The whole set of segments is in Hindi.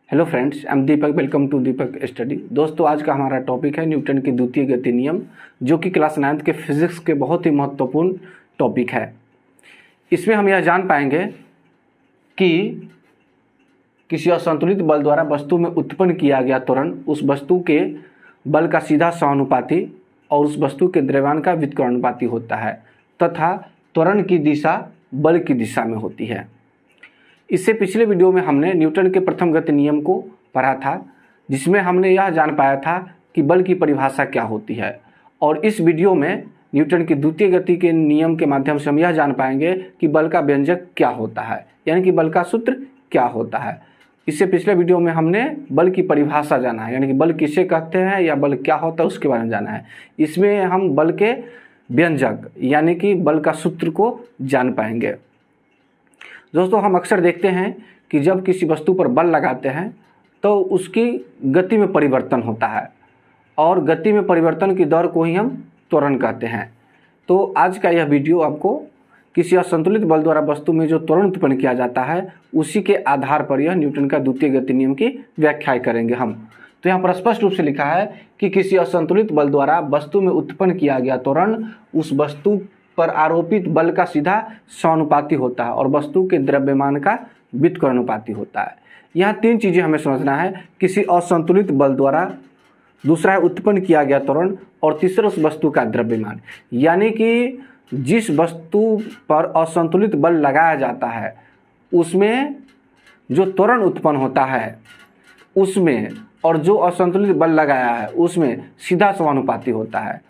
Hello friends, I am Deepak. Welcome to Deepak study. दोस्तों, आज का हमारा टॉपिक है न्यूटन की द्वितीय गति नियम, जो कि क्लास 9th के फिजिक्स के बहुत ही महत्वपूर्ण टॉपिक है। इसमें हम यह जान पाएंगे कि किसी असंतुलित बल द्वारा वस्तु में उत्पन्न किया गया त्वरण उस वस्तु के बल का सीधा समानुपाती और उस वस्तु के द्रव्यमान का व्युत्क्रमानुपाती होता है तथा त्वरण की दिशा बल की दिशा में होती है। इससे पिछले वीडियो में हमने न्यूटन के प्रथम गति नियम को पढ़ा था, जिसमें हमने यह जान पाया था कि बल की परिभाषा क्या होती है। और इस वीडियो में न्यूटन की द्वितीय गति के नियम के माध्यम से हम यह जान पाएंगे कि बल का व्यंजक क्या होता है, यानी कि बल का सूत्र क्या होता है। इससे पिछले वीडियो में हमने बल की परिभाषा जाना है, यानी कि बल किसे कहते हैं या बल क्या होता है उसके बारे में जाना है। इसमें हम बल के व्यंजक यानी कि बल का सूत्र को जान पाएंगे। दोस्तों, हम अक्सर देखते हैं कि जब किसी वस्तु पर बल लगाते हैं तो उसकी गति में परिवर्तन होता है और गति में परिवर्तन की दर को ही हम त्वरण कहते हैं। तो आज का यह वीडियो आपको किसी असंतुलित बल द्वारा वस्तु में जो त्वरण उत्पन्न किया जाता है उसी के आधार पर यह न्यूटन का द्वितीय गति नियम की व्याख्या करेंगे हम। तो यहाँ पर स्पष्ट रूप से लिखा है कि किसी असंतुलित बल द्वारा वस्तु में उत्पन्न किया गया त्वरण उस वस्तु पर आरोपित बल का सीधा समानुपाती होता है और वस्तु के द्रव्यमान का व्युत्क्रमानुपाती होता है। यहाँ तीन चीज़ें हमें समझना है: किसी असंतुलित बल द्वारा, दूसरा है उत्पन्न किया गया त्वरण, और तीसरा उस वस्तु का द्रव्यमान। यानी कि जिस वस्तु पर असंतुलित बल लगाया जाता है उसमें जो त्वरण उत्पन्न होता है उसमें और जो असंतुलित बल लगाया है उसमें सीधा समानुपाती होता है,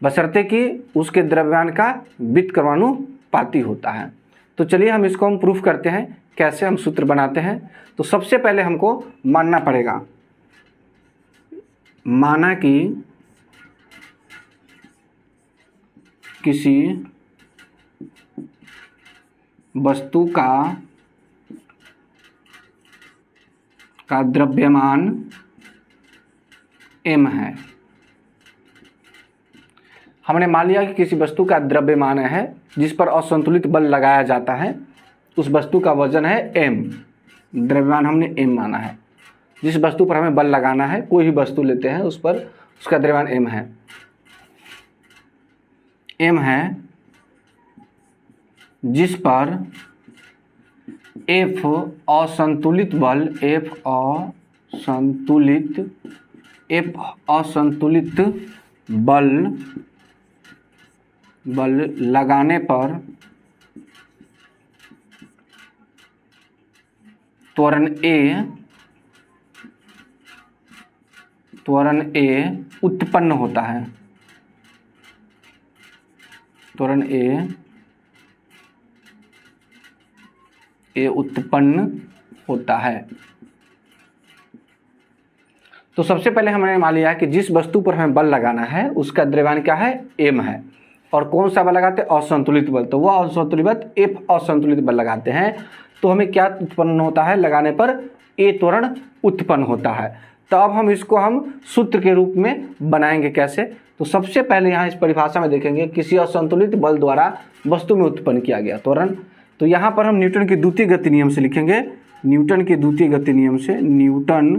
बशर्ते कि उसके द्रव्यमान का व्युत्क्रमानुपाती होता है। तो चलिए हम इसको हम प्रूफ करते हैं, कैसे हम सूत्र बनाते हैं। तो सबसे पहले हमको मानना पड़ेगा, माना कि किसी वस्तु का द्रव्यमान m है। हमने मान लिया कि किसी वस्तु का द्रव्यमान है जिस पर असंतुलित बल लगाया जाता है, उस वस्तु का वजन है m। द्रव्यमान हमने m माना है। जिस वस्तु पर हमें बल लगाना है, कोई भी वस्तु लेते हैं उस पर उसका द्रव्यमान m है। m है जिस पर F असंतुलित बल लगाने पर त्वरण A उत्पन्न होता है। त्वरण A उत्पन्न होता है। तो सबसे पहले हमने मान लिया है कि जिस वस्तु पर हमें बल लगाना है उसका द्रव्यमान क्या है, m है। और कौन सा बल लगाते हैं, असंतुलित बल। तो वह असंतुलित बल F असंतुलित बल लगाते हैं तो हमें क्या उत्पन्न होता है, लगाने पर A त्वरण उत्पन्न होता है। तो अब हम इसको सूत्र के रूप में बनाएंगे कैसे। तो सबसे पहले यहाँ इस परिभाषा में देखेंगे किसी असंतुलित बल द्वारा वस्तु में उत्पन्न किया गया त्वरण। तो यहाँ पर हम न्यूटन के द्वितीय गति नियम से लिखेंगे। न्यूटन के द्वितीय गति नियम से, न्यूटन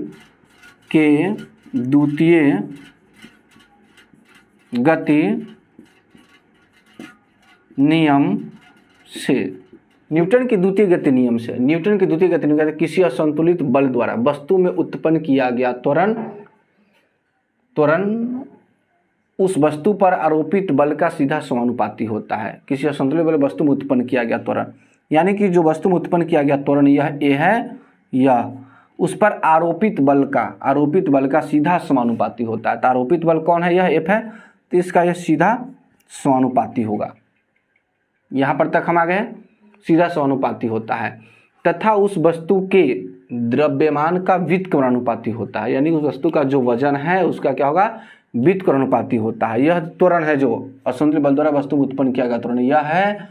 के द्वितीय गति नियम से, न्यूटन की द्वितीय गति नियम से, न्यूटन की द्वितीय गति नियम किसी असंतुलित बल द्वारा वस्तु में उत्पन्न किया गया त्वरण उस वस्तु पर आरोपित बल का सीधा समानुपाती होता है। किसी असंतुलित बल वस्तु में उत्पन्न किया गया त्वरण, यानी कि जो वस्तु में उत्पन्न किया गया त्वरण यह A है, यह उस पर आरोपित बल का सीधा समानुपाती होता है। तो आरोपित बल कौन है, यह F है, तो इसका यह सीधा समानुपाती होगा। यहाँ पर तक हम आ गए, सीधा समानुपाती होता है। तथा उस वस्तु के द्रव्यमान का व्युत्क्रमानुपाती होता है, यानी उस वस्तु का जो वजन है उसका क्या होगा, व्युत्क्रमानुपाती होता है। यह त्वरण है जो असंतुलित बल द्वारा वस्तु में उत्पन्न किया गया त्वरण, यह है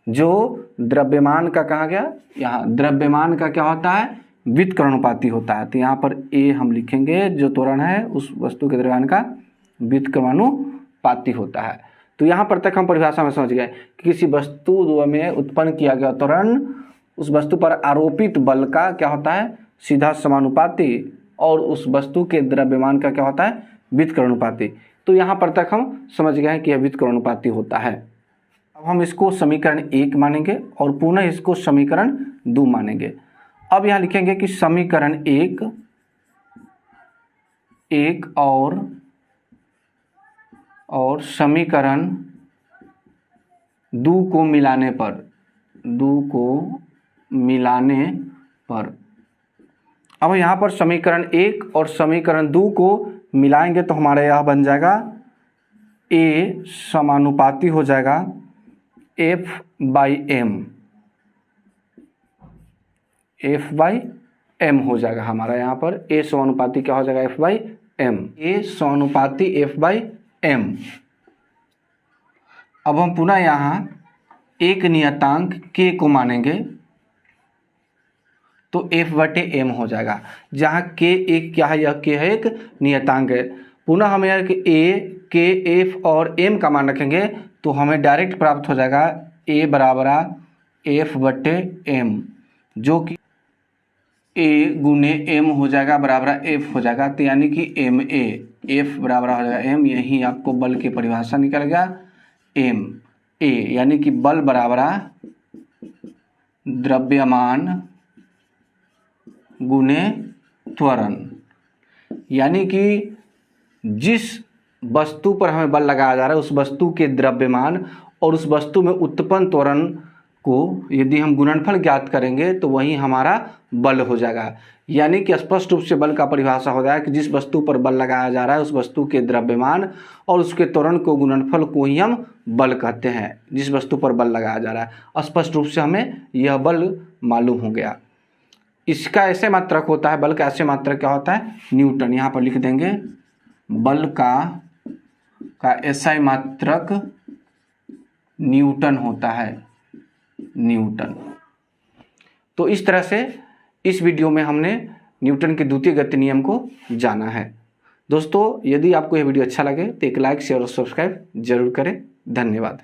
जो द्रव्यमान का कहा गया, यहाँ द्रव्यमान का क्या होता है, व्युत्क्रमानुपाती होता है। तो यहाँ पर A हम लिखेंगे, जो त्वरण है उस वस्तु के द्रव्यमान का व्युत्क्रमानुपाती होता है। तो यहाँ पर तक हम परिभाषा में समझ गए कि किसी वस्तु में उत्पन्न किया गया त्वरण उस वस्तु पर आरोपित बल का क्या होता है, सीधा समानुपाती और उस वस्तु के द्रव्यमान का क्या होता है, व्युत्क्रमानुपाती। तो यहाँ पर तक हम समझ गए हैं कि यह व्युत्क्रमानुपाती होता है। अब हम इसको समीकरण 1 मानेंगे और पुनः इसको समीकरण 2 मानेंगे। अब यहाँ लिखेंगे कि समीकरण 1 और समीकरण 2 को मिलाने पर अब यहाँ पर समीकरण 1 और समीकरण 2 को मिलाएंगे तो हमारा यह बन जाएगा A समानुपाती हो जाएगा F/m हो जाएगा हमारा। यहाँ पर A समानुपाती क्या हो जाएगा, F/m। A समानुपाती F/m। अब हम पुनः यहाँ एक नियतांक K को मानेंगे तो F/m हो जाएगा, जहाँ K एक क्या है, यह K है एक नियतांक है। पुनः हम यहाँ A, K, F और m का मान रखेंगे तो हमें डायरेक्ट प्राप्त हो जाएगा A बराबर F/m, जो कि A गुने m हो जाएगा बराबर F हो जाएगा। तो यानी कि ma, F बराबर हो जाएगा m, यही आपको बल की परिभाषा निकल गया m a, यानी कि बल बराबर द्रव्यमान गुने त्वरण। यानी कि जिस वस्तु पर हमें बल लगाया जा रहा है उस वस्तु के द्रव्यमान और उस वस्तु में उत्पन्न त्वरण को यदि हम गुणनफल ज्ञात करेंगे तो वही हमारा बल हो जाएगा। यानी कि स्पष्ट रूप से बल का परिभाषा हो जाएगा कि जिस वस्तु पर बल लगाया जा रहा है उस वस्तु के द्रव्यमान और उसके त्वरण को गुणनफल को ही हम बल कहते हैं, जिस वस्तु पर बल लगाया जा रहा है। स्पष्ट रूप से हमें यह बल मालूम हो गया। इसका ऐसे मात्रक होता है, बल का ऐसे मात्रक क्या होता है, न्यूटन। यहाँ पर लिख देंगे बल का SI मात्रक न्यूटन होता है, न्यूटन। तो इस तरह से इस वीडियो में हमने न्यूटन के द्वितीय गति नियम को जाना है। दोस्तों, यदि आपको यह वीडियो अच्छा लगे तो एक लाइक, शेयर और सब्सक्राइब जरूर करें। धन्यवाद।